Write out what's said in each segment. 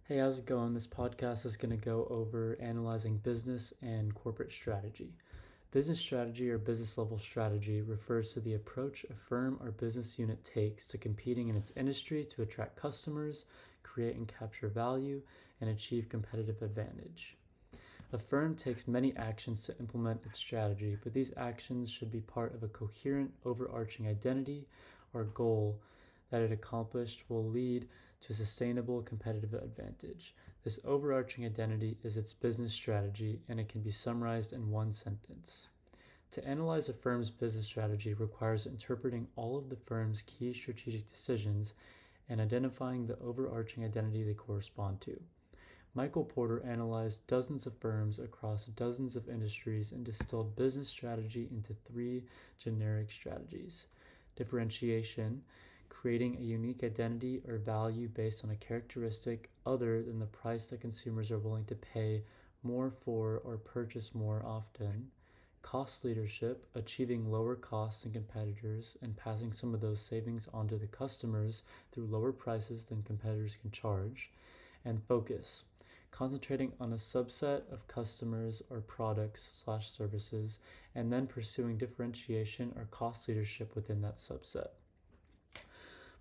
Hey, how's it going? This podcast is going to go over analyzing business and corporate strategy. Business strategy or business level strategy refers to the approach a firm or business unit takes to competing in its industry to attract customers, create and capture value, and achieve competitive advantage. A firm takes many actions to implement its strategy, but these actions should be part of a coherent, overarching identity or goal that, it accomplished, will lead to a sustainable competitive advantage. This overarching identity is its business strategy, and it can be summarized in one sentence. To analyze a firm's business strategy requires interpreting all of the firm's key strategic decisions and identifying the overarching identity they correspond to. Michael Porter analyzed dozens of firms across dozens of industries and distilled business strategy into three generic strategies: differentiation, creating a unique identity or value based on a characteristic other than the price that consumers are willing to pay more for or purchase more often; cost leadership, achieving lower costs than competitors and passing some of those savings onto the customers through lower prices than competitors can charge; and focus, concentrating on a subset of customers or products/services and then pursuing differentiation or cost leadership within that subset.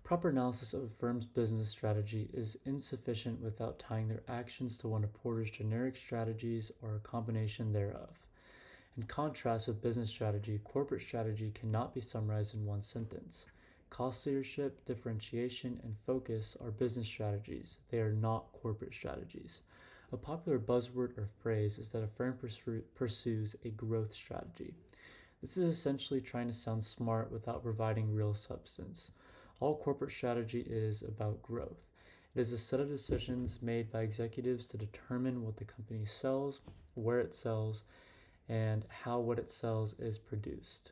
Proper analysis of a firm's business strategy is insufficient without tying their actions to one of Porter's generic strategies or a combination thereof. In contrast with business strategy, corporate strategy cannot be summarized in one sentence. Cost leadership, differentiation, and focus are business strategies. They are not corporate strategies. A popular buzzword or phrase is that a firm pursues a growth strategy. This is essentially trying to sound smart without providing real substance. All corporate strategy is about growth. It is a set of decisions made by executives to determine what the company sells, where it sells, and how what it sells is produced.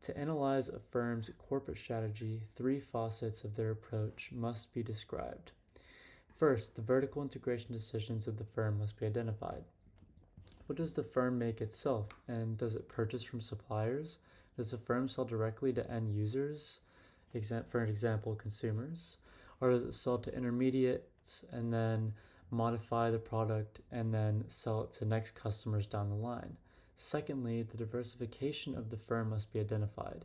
To analyze a firm's corporate strategy, three facets of their approach must be described. First, the vertical integration decisions of the firm must be identified. What does the firm make itself, and does it purchase from suppliers? Does the firm sell directly to end users, for example, consumers? Or does it sell to intermediates and then modify the product and then sell it to next customers down the line? Secondly, the diversification of the firm must be identified.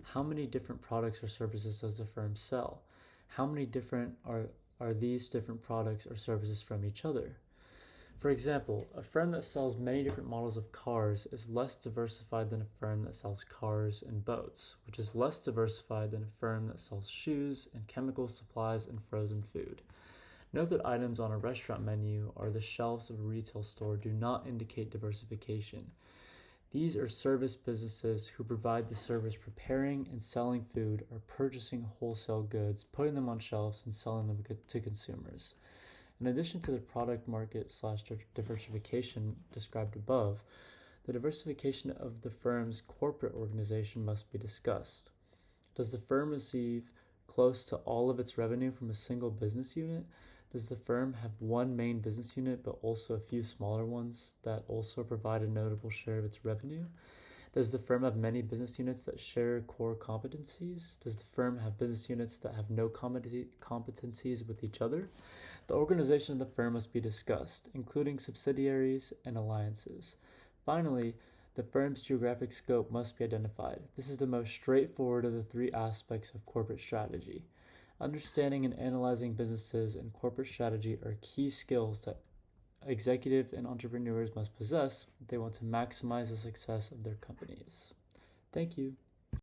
How many different products or services does the firm sell? How many different are these different products or services from each other? For example, a firm that sells many different models of cars is less diversified than a firm that sells cars and boats, which is less diversified than a firm that sells shoes and chemical supplies and frozen food. Note that items on a restaurant menu or the shelves of a retail store do not indicate diversification. These are service businesses who provide the service preparing and selling food or purchasing wholesale goods, putting them on shelves, and selling them to consumers. In addition to the product market/diversification described above, the diversification of the firm's corporate organization must be discussed. Does the firm receive close to all of its revenue from a single business unit? Does the firm have one main business unit but also a few smaller ones that also provide a notable share of its revenue? Does the firm have many business units that share core competencies? Does the firm have business units that have no competencies with each other? The organization of the firm must be discussed, including subsidiaries and alliances. Finally, the firm's geographic scope must be identified. This is the most straightforward of the three aspects of corporate strategy. Understanding and analyzing businesses and corporate strategy are key skills that executives and entrepreneurs must possess if they want to maximize the success of their companies. Thank you.